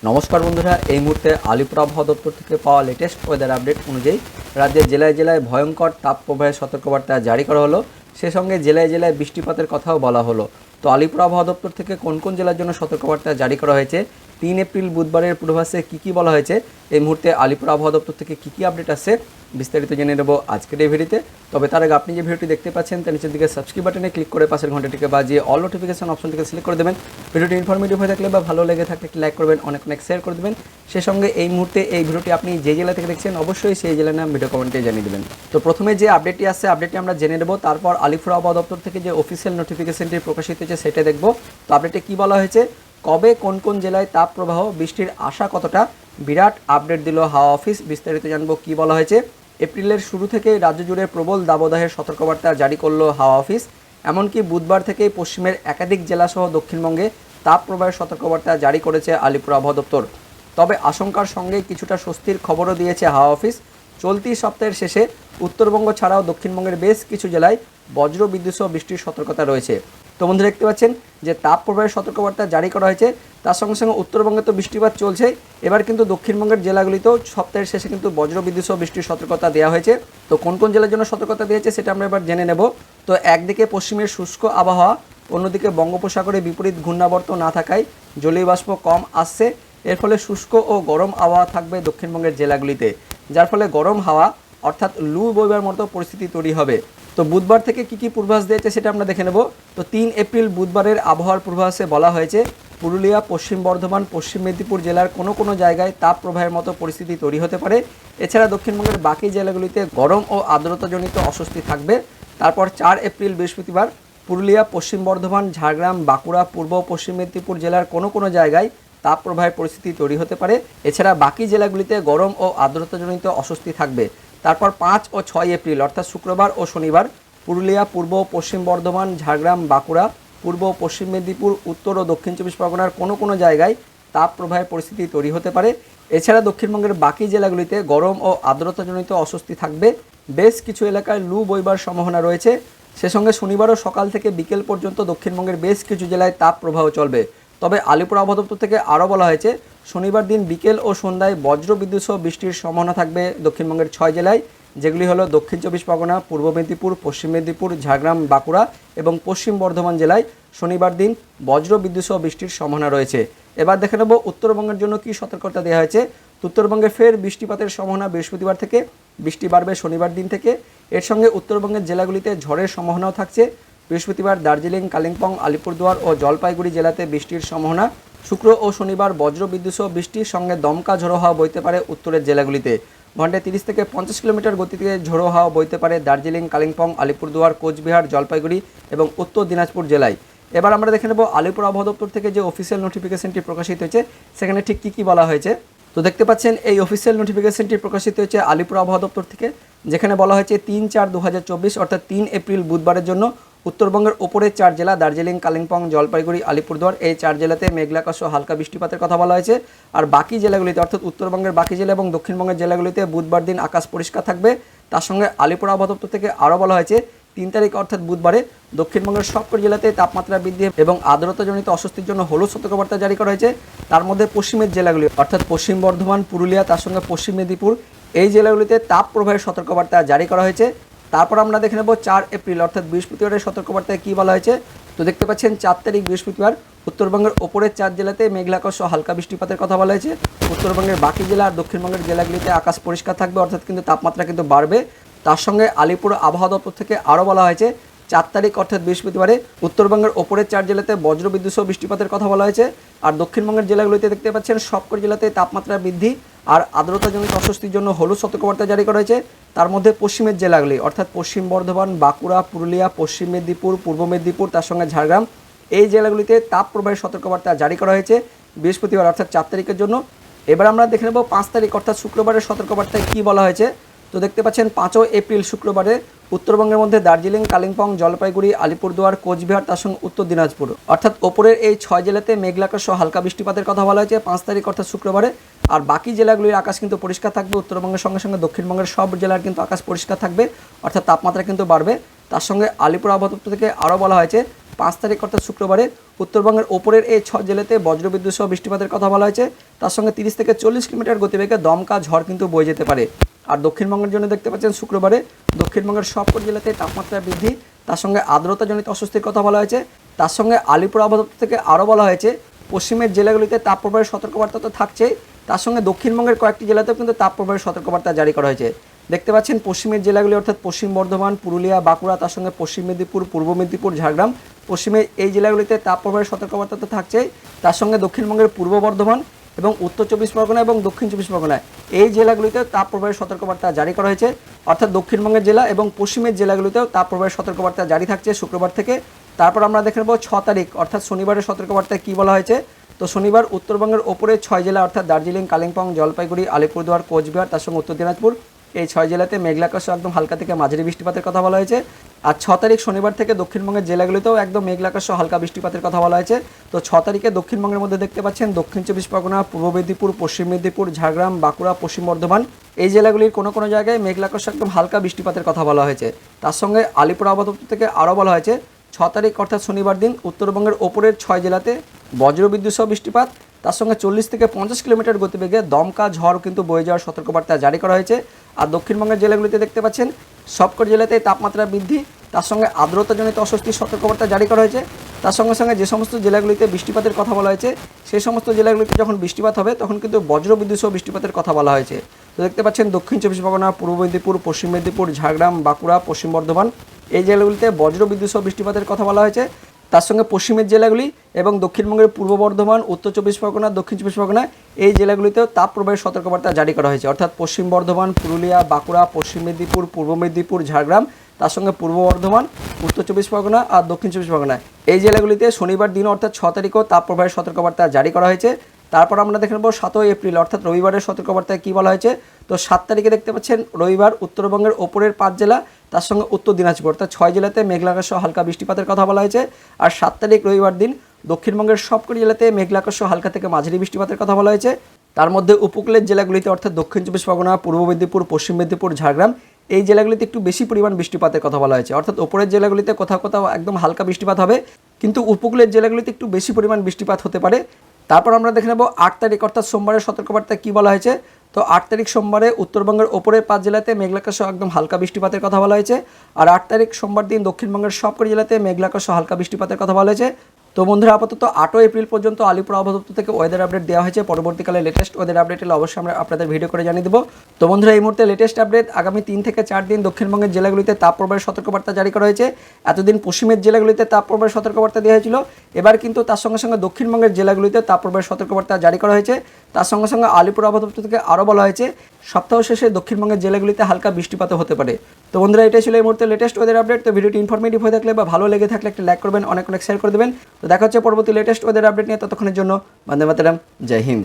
নমস্কার বন্ধুরা, এই মুহূর্তে আলিপুর আবহাওয়া দপ্তর থেকে পাওয়া লেটেস্ট ওয়েদার আপডেট অনুযায়ী রাজ্যের জেলায় জেলায় ভয়ঙ্কর তাপপ্রবাহের সতর্কবার্তা জারি করা হলো। সে সঙ্গে জেলায় জেলায় বৃষ্টিপাতের কথাও বলা হলো। তো আলিপুর আবহাওয়া দপ্তর থেকে কোন কোন জেলার জন্য সতর্কবার্তা জারি করা হয়েছে, 3 এপ্রিল বুধবারের পূর্বাভাসে কী বলা হয়েছে, এই মুহূর্তে আলিপুর আবহাওয়া দপ্তর থেকে কী আপডেট আসছে বিস্তারিত জেনে নেব আজকের এই ভিডিওতে। তবে তার আগে আপনি যে ভিডিওটি দেখতে পাচ্ছেন তার নিচের দিকে সাবস্ক্রাইব বাটনে ক্লিক করে পাশের ঘন্টাটিকে বাজিয়ে অল নোটিফিকেশন অপশনটিকে সিলেক্ট করে দেবেন। ভিডিওটি ইনফরমেটিভ হয়ে থাকলে বা ভালো লেগে থাকলে একটি লাইক করবেন, অনেক শেয়ার করে দেবেন। সে সঙ্গে এই মুহূর্তে এই ভিডিওটি আপনি যে জেলা থেকে দেখছেন অবশ্যই সেই জেলার নাম ভিডিও কমেন্টে জানিয়ে দেবেন। তো প্রথমে যে আপডেটটি আসছে আপডেটটি আমরা জেনে নেব, তারপর আলিপুর আবহাওয়া দপ্তর থেকে যে অফিসিয়াল নোটিফিকেশনটি প্রকাশিত হয়েছে সেটা দেখব। তো আপডেটে কী বলা হয়েছে, কবে কোন কোন জেলায় তাপ প্রবাহ, বৃষ্টির আশা কতটা, বিরাট আপডেট দিল হাওয়া অফিস। বিস্তারিত জানবো কী বলা হয়েছে। এপ্রিলের শুরু থেকে রাজ্য জুড়ে প্রবল দাবদাহের সতর্কবার্তা জারি করলো হাওয়া অফিস। এমনকি বুধবার থেকেই পশ্চিমের একাধিক জেলাসহ দক্ষিণবঙ্গে তাপ প্রবাহের সতর্কবার্তা জারি করেছে আলিপুর আবহাওয়া দপ্তর। তবে আশঙ্কার সঙ্গে কিছুটা স্বস্তির খবরও দিয়েছে হাওয়া অফিস। চলতি সপ্তাহের শেষে উত্তরবঙ্গ ছাড়াও দক্ষিণবঙ্গের বেশ কিছু জেলায় বজ্র বিদ্যুৎ সহ বৃষ্টির সতর্কতা রয়েছে। তো বন্ধুরা দেখতে পাচ্ছেন যে তাপ প্রবাহের সতর্কবার্তা জারি করা হয়েছে, তার সঙ্গে সঙ্গে উত্তরবঙ্গে তো বৃষ্টিপাত চলছে, এবার কিন্তু দক্ষিণবঙ্গের জেলাগুলিতেও সপ্তাহের শেষে কিন্তু বজ্রবিদ্যুৎ সহ বৃষ্টির সতর্কতা দেওয়া হয়েছে। তো কোন কোন জেলার জন্য সতর্কতা দিয়েছে সেটা আমরা এবার জেনে নেব। তো একদিকে পশ্চিমের শুষ্ক আবহাওয়া, অন্যদিকে বঙ্গোপসাগরে বিপরীত ঘূর্ণাবর্ত না থাকায় জলীয় বাষ্প কম আসছে। এর ফলে শুষ্ক ও গরম আবহাওয়া থাকবে দক্ষিণবঙ্গের জেলাগুলিতে, যার ফলে গরম হাওয়া অর্থাৎ লু বইবার মতো পরিস্থিতি তৈরি হবে। তো বুধবার থেকে কী পূর্বাভাস দিয়েছে সেটা আমরা দেখে নেব। তো 3 এপ্রিল বুধবারের আবহাওয়ার পূর্বাভাসে বলা হয়েছে, পুরুলিয়া, পশ্চিম বর্ধমান, পশ্চিম মেদিনীপুর জেলার কোনো জায়গায় তাপ প্রবাহের মতো পরিস্থিতি তৈরি হতে পারে। এছাড়া দক্ষিণবঙ্গের বাকি জেলাগুলিতে গরম ও আর্দ্রতাজনিত অস্বস্তি থাকবে। তারপর 4 এপ্রিল বৃহস্পতিবার পুরুলিয়া, পশ্চিম বর্ধমান, ঝাড়গ্রাম, বাঁকুড়া, পূর্ব পশ্চিম মেদিনীপুর জেলার কোনো জায়গায় তাপ প্রবাহের পরিস্থিতি তৈরি হতে পারে। এছাড়া বাকি জেলাগুলিতে গরম ও আর্দ্রতাজনিত অস্বস্তি থাকবে। তারপর 5 ও 6 এপ্রিল অর্থাৎ শুক্রবার ও শনিবার পুরুলিয়া, পূর্ব পশ্চিম বর্ধমান, ঝাড়গ্রাম, বাঁকুড়া, পূর্ব পশ্চিম মেদিনীপুর, উত্তর ও দক্ষিণ চব্বিশ পরগনার কোনো জায়গায় তাপ প্রবাহের পরিস্থিতি তৈরি হতে পারে। এছাড়া দক্ষিণবঙ্গের বাকি জেলাগুলিতে গরম ও আর্দ্রতাজনিত অস্বস্তি থাকবে। বেশ কিছু এলাকায় লু বইবার সম্ভাবনা রয়েছে। সে সঙ্গে শনিবারও সকাল থেকে বিকেল পর্যন্ত দক্ষিণবঙ্গের বেশ কিছু জেলায় তাপ প্রবাহ চলবে। তবে আলিপুর আবহাওয়া দপ্তর থেকে আরও বলা হয়েছে, শনিবার দিন বিকেল ও সন্ধ্যায় বজ্র বিদ্যুৎ সহ বৃষ্টির সম্ভাবনা থাকবে দক্ষিণবঙ্গের 6 জেলায়, যেগুলি হলো দক্ষিণ চব্বিশ পরগনা, পূর্ব মেদিনীপুর, পশ্চিম মেদিনীপুর, ঝাড়গ্রাম, বাঁকুড়া এবং পশ্চিম বর্ধমান জেলায় শনিবার দিন বজ্র বিদ্যুৎ সহ বৃষ্টির সম্ভাবনা রয়েছে। এবার দেখে নেব উত্তরবঙ্গের জন্য কী সতর্কতা দেওয়া হয়েছে। উত্তরবঙ্গে ফের বৃষ্টিপাতের সম্ভাবনা বৃহস্পতিবার থেকে, বৃষ্টি বাড়বে শনিবার দিন থেকে। এর সঙ্গে উত্তরবঙ্গের জেলাগুলিতে ঝড়ের সম্ভাবনাও থাকছে। বৃহস্পতিবার দার্জিলিং, কালিম্পং, আলিপুরদুয়ার ও জলপাইগুড়ি জেলাতে বৃষ্টির সম্ভাবনা। শুক্র ও শনিবার বজ্র বিদ্যুৎ সহ বৃষ্টির সঙ্গে দমকা ঝোড়ো হাওয়া বইতে পারে উত্তরের জেলাগুলিতে। ঘন্টায় 30 থেকে 50 কিলোমিটার গতিতে ঝোড়ো হাওয়া বইতে পারে দার্জিলিং, কালিম্পং, আলিপুরদুয়ার, কোচবিহার, জলপাইগুড়ি এবং উত্তর দিনাজপুর জেলায়। এবার আমরা দেখে নেব আলিপুর আবহাওয়া দপ্তর থেকে যে অফিসিয়াল নোটিফিকেশনটি প্রকাশিত হয়েছে সেখানে ঠিক কী বলা হয়েছে। তো দেখতে পাচ্ছেন এই অফিসিয়াল নোটিফিকেশনটি প্রকাশিত হয়েছে আলিপুর আবহাওয়া দপ্তর থেকে, যেখানে বলা হয়েছে 3/4/2024 অর্থাৎ 3 এপ্রিল বুধবারের জন্য উত্তরবঙ্গের ওপরের 4 জেলা দার্জিলিং, কালিম্পং, জলপাইগুড়ি, আলিপুরদুয়ার এই 4 জেলাতে মেঘলাকাশ ও হালকা বৃষ্টিপাতের কথা বলা হয়েছে। আর বাকি জেলাগুলিতে অর্থাৎ উত্তরবঙ্গের বাকি জেলা এবং দক্ষিণবঙ্গের জেলাগুলিতে বুধবার দিন আকাশ পরিষ্কার থাকবে। তার সঙ্গে আলিপুর আবহাওয়া দপ্তর থেকে আরও বলা হয়েছে 3 তারিখ অর্থাৎ বুধবারে দক্ষিণবঙ্গের সবকটি জেলাতে তাপমাত্রা বৃদ্ধি এবং আর্দ্রতাজনিত অস্বস্তির জন্য হলুদ সতর্কবার্তা জারি করা হয়েছে। তার মধ্যে পশ্চিমের জেলাগুলি অর্থাৎ পশ্চিম বর্ধমান, পুরুলিয়া, তার সঙ্গে পশ্চিম মেদিনীপুর এই জেলাগুলিতে তাপ প্রবাহের সতর্কবার্তা জারি করা হয়েছে। তারপর আমরা দেখে নেব 4 এপ্রিল অর্থাৎ বৃহস্পতিবারের সতর্কবার্তায় কী বলা হয়েছে। তো দেখতে পাচ্ছেন 4 তারিখ বৃহস্পতিবার উত্তরবঙ্গের ওপরের 4 জেলাতে মেঘলাকাশ ও হালকা বৃষ্টিপাতের কথা বলা হয়েছে। উত্তরবঙ্গের বাকি জেলা আর দক্ষিণবঙ্গের জেলাগুলিতে আকাশ পরিষ্কার থাকবে অর্থাৎ কিন্তু তাপমাত্রা কিন্তু বাড়বে। তার সঙ্গে আলিপুর আবহাওয়া দপ্তর থেকে আরও বলা হয়েছে 4 তারিখ অর্থাৎ বৃহস্পতিবারে উত্তরবঙ্গের ওপরের 4 জেলাতে বজ্র বিদ্যুৎ সহ বৃষ্টিপাতের কথা বলা হয়েছে। আর দক্ষিণবঙ্গের জেলাগুলিতে দেখতে পাচ্ছেন সবকটি জেলাতে তাপমাত্রা বৃদ্ধি আর আর্দ্রতাজনিত অস্বস্তির জন্য হলুদ সতর্কবার্তা জারি করা হয়েছে। তার মধ্যে পশ্চিমের জেলাগুলি অর্থাৎ পশ্চিম বর্ধমান, বাঁকুড়া, পুরুলিয়া, পশ্চিম মেদিনীপুর, পূর্ব মেদিনীপুর, তার সঙ্গে ঝাড়গ্রাম এই জেলাগুলিতে তাপ প্রবাহের সতর্কবার্তা জারি করা হয়েছে বৃহস্পতিবার অর্থাৎ 4 তারিখের জন্য। এবার আমরা দেখে নেব 5 তারিখ অর্থাৎ শুক্রবারের সতর্কবার্তায় কী বলা হয়েছে। তো দেখতে পাচ্ছেন 5 এপ্রিল শুক্রবারে উত্তরবঙ্গের মধ্যে দার্জিলিং, কালিম্পং, জলপাইগুড়ি, আলিপুরদুয়ার, কোচবিহার, তার সঙ্গে উত্তর দিনাজপুর অর্থাৎ ওপরের এই 6 জেলাতে মেঘলাকাশ ও হালকা বৃষ্টিপাতের কথা বলা হয়েছে 5 তারিখ অর্থাৎ শুক্রবারে। আর বাকি জেলাগুলির আকাশ কিন্তু পরিষ্কার থাকবে। উত্তরবঙ্গের সঙ্গে সঙ্গে দক্ষিণবঙ্গের সব জেলার কিন্তু আকাশ পরিষ্কার থাকবে অর্থাৎ তাপমাত্রা কিন্তু বাড়বে। তার সঙ্গে আলিপুর আবহাওয়া দপ্তর থেকে আরও বলা হয়েছে 5 তারিখ অর্থাৎ শুক্রবারে উত্তরবঙ্গের ওপরের এই 6 জেলাতে বজ্রবিদ্যুৎ সহ বৃষ্টিপাতের কথা বলা হয়েছে। তার সঙ্গে 30 থেকে 40 কিলোমিটার গতিবেগে দমকা ঝড় কিন্তু বয়ে যেতে পারে। আর দক্ষিণবঙ্গের জন্য দেখতে পাচ্ছেন শুক্রবারে দক্ষিণবঙ্গের সবকটি জেলাতে তাপমাত্রা বৃদ্ধি, তার সঙ্গে আর্দ্রতাজনিত অস্বস্তির কথা বলা হয়েছে। তার সঙ্গে আলিপুর আবহাওয়া দপ্তর থেকে আরও বলা হয়েছে পশ্চিমের জেলাগুলিতে তাপপ্রবাহের সতর্কবার্তা তো থাকছেই, তার সঙ্গে দক্ষিণবঙ্গের কয়েকটি জেলাতেও কিন্তু তাপপ্রবাহের সতর্কবার্তা জারি করা হয়েছে। দেখতে পাচ্ছেন পশ্চিমের জেলাগুলি অর্থাৎ পশ্চিম বর্ধমান, পুরুলিয়া, বাঁকুড়া, তার সঙ্গে পশ্চিম মেদিনীপুর, পূর্ব মেদিনীপুর, ঝাড়গ্রাম, পশ্চিমের এই জেলাগুলিতে তাপপ্রবাহের সতর্কবার্তা তো থাকছেই, তার সঙ্গে দক্ষিণবঙ্গের পূর্ব বর্ধমান এবং উত্তর 24 পরগনা এবং দক্ষিণ 24 পরগনায় এই জেলাগুলিতেও তাপপ্রবাহের সতর্কবার্তা জারি করা হয়েছে। অর্থাৎ দক্ষিণবঙ্গের জেলা এবং পশ্চিমের জেলাগুলিতেও তাপপ্রবাহের সতর্কবার্তা জারি থাকছে শুক্রবার থেকে। তারপর আমরা দেখে নেব 6 তারিখ অর্থাৎ শনিবারের সতর্কবার্তায় কী বলা হয়েছে। তো শনিবার উত্তরবঙ্গের ওপরে 6 জেলা অর্থাৎ দার্জিলিং, কালিম্পং, জলপাইগুড়ি, আলিপুরদুয়ার, কোচবিহার, তার সঙ্গে উত্তর দিনাজপুর, এই 6 জেলাতে মেঘলা আকাশ একদম হালকা থেকে মাঝারি বৃষ্টিপাতের কথা বলা হয়েছে। আর 6 তারিখ শনিবার থেকে দক্ষিণবঙ্গের জেলাগুলিতেও একদম মেঘলা আকাশ হালকা বৃষ্টিপাতের কথা বলা হয়েছে। তো 6 তারিখে দক্ষিণবঙ্গের মধ্যে দেখতে পাচ্ছেন দক্ষিণ 24 পরগনা, পূর্ব মেদিনীপুর, পশ্চিম মেদিনীপুর, ঝাড়গ্রাম, বাঁকুড়া, পশ্চিম বর্ধমান, এই জেলাগুলির কোনো কোনো জায়গায় মেঘলা আকাশ একদম হালকা বৃষ্টিপাতের কথা বলা হয়েছে। তার সঙ্গে আলিপুর আবহাওয়া দপ্তর থেকে আরও বলা হয়েছে 6 তারিখ অর্থাৎ শনিবার দিন উত্তরবঙ্গের ওপরের 6 জেলাতে বজ্রবিদ্যুৎ সহ বৃষ্টিপাত, তার সঙ্গে 40 থেকে 50 কিলোমিটার গতিবেগে দমকা ঝড় কিন্তু বয়ে যাওয়ার সতর্কবার্তা জারি করা হয়েছে। আর দক্ষিণবঙ্গের জেলাগুলিতে দেখতে পাচ্ছেন সবকটি জেলাতেই তাপমাত্রা বৃদ্ধি, তার সঙ্গে আর্দ্রতাজনিত অস্বস্তির সতর্কবার্তা জারি করা হয়েছে। তার সঙ্গে সঙ্গে যে সমস্ত জেলাগুলিতে বৃষ্টিপাতের কথা বলা হয়েছে সেই সমস্ত জেলাগুলিতে যখন বৃষ্টিপাত হবে তখন কিন্তু বজ্রবিদ্যুৎ সহ বৃষ্টিপাতের কথা বলা হয়েছে। তো দেখতে পাচ্ছেন দক্ষিণ 24 পরগনা, পূর্ব মেদিনীপুর, পশ্চিম মেদিনীপুর, ঝাড়গ্রাম, বাঁকুড়া, পশ্চিম বর্ধমান, এই জেলাগুলিতে বজ্রবিদ্যুৎ সহ বৃষ্টিপাতের কথা বলা হয়েছে। তার সঙ্গে পশ্চিমের জেলাগুলি এবং দক্ষিণবঙ্গের পূর্ব বর্ধমান, উত্তর 24 পরগনা, দক্ষিণ 24 পরগনা, এই জেলাগুলিতেও তাপপ্রবাহের সতর্কবার্তা জারি করা হয়েছে। অর্থাৎ পশ্চিম বর্ধমান, পুরুলিয়া, বাঁকুড়া, পশ্চিম মেদিনীপুর, পূর্ব মেদিনীপুর, ঝাড়গ্রাম, তার সঙ্গে পূর্ব বর্ধমান, উত্তর 24 পরগনা আর দক্ষিণ 24 পরগনা, এই জেলাগুলিতে শনিবার দিন অর্থাৎ 6 তারিখও তাপপ্রবাহের সতর্কবার্তা জারি করা হয়েছে। তারপর আমরা দেখে নেব 7 এপ্রিল অর্থাৎ রবিবারের সতর্কবার্তায় কী বলা হয়েছে। তো 7 তারিখে দেখতে পাচ্ছেন রবিবার উত্তরবঙ্গের ওপরের 5 জেলা, তার সঙ্গে উত্তর দিনাজপুর অর্থাৎ 6 জেলাতে মেঘলা আকাশ সহ হালকা বৃষ্টিপাতের কথা বলা হয়েছে। আর 7 তারিখ রবিবার দিন দক্ষিণবঙ্গের সবকটি জেলাতে মেঘলা আকাশ সহ হালকা থেকে মাঝারি বৃষ্টিপাতের কথা বলা হয়েছে। তার মধ্যে উপকূলের জেলাগুলিতে অর্থাৎ দক্ষিণ 24 পরগনা, পূর্ব মেদিনীপুর, পশ্চিম মেদিনীপুর, ঝাড়গ্রাম, এই জেলাগুলিতে একটু বেশি পরিমাণ বৃষ্টিপাতের কথা বলা হয়েছে। অর্থাৎ ওপরের জেলাগুলিতে কোথাও কোথাও একদম হালকা বৃষ্টিপাত হবে, কিন্তু উপকূলের জেলাগুলিতে একটু বেশি পরিমাণ বৃষ্টিপাত হতে পারে। তারপর আমরা দেখে নেব 8 তারিখ অর্থাৎ সোমবারের সতর্কবার্তায় কী বলা হয়েছে। তো 8 তারিখ সোমবারে উত্তরবঙ্গের ওপরের 5 জেলাতে মেঘলা আকাশ সহ একদম হালকা বৃষ্টিপাতের কথা বলা হয়েছে। আর 8 তারিখ সোমবার দিন দক্ষিণবঙ্গের সবকটি জেলাতে মেঘলা আকাশ সহ হালকা বৃষ্টিপাতের কথা বলা হয়েছে। তো বন্ধুরা আপাতত 8 এপ্রিল পর্যন্ত আলিপুর আবহাওয়া দপ্তর থেকে ওয়েদার আপডেট দেওয়া হয়েছে। পরবর্তীকালে লেটেস্ট ওয়েদার আপডেট এলে অবশ্যই আমরা আপনাদের ভিডিও করে জানিয়ে দেবো। তো বন্ধুরা এই মুহূর্তে লেটেস্ট আপডেট আগামী 3 থেকে 4 দিন দক্ষিণবঙ্গের জেলাগুলিতে তাপপ্রবাহের সতর্কবার্তা জারি করা হয়েছে। এতদিন পশ্চিমের জেলাগুলিতে তাপপ্রবাহের সতর্কবার্তা দেওয়া হয়েছিল, এবার কিন্তু তার সঙ্গে সঙ্গে দক্ষিণবঙ্গের জেলাগুলিতে তাপপ্রবাহের সতর্কবার্তা জারি করা হয়েছে। তার সঙ্গে সঙ্গে আলিপুর আবহাওয়া দপ্তর থেকে আরও বলা হয়েছে সপ্তাহ শেষে দক্ষিণবঙ্গের জেলাগুলিতে হালকা বৃষ্টিপাত হতে পারে। তো বন্ধুরা এটাই ছিল এই মুহূর্তে লেটেস্ট ওয়েদার আপডেট। তো ভিডিওটি ইনফরমেটিভ হয়ে থাকলে বা ভালো লেগে থাকলে একটা লাইক করবেন, অনেক শেয়ার করে দেবেন। তো দেখা হচ্ছে পরবর্তী লেটেস্ট ওয়েদার আপডেট নিয়ে। ততক্ষণের জন্য বন্দে মাতরম, জয় হিন্দ।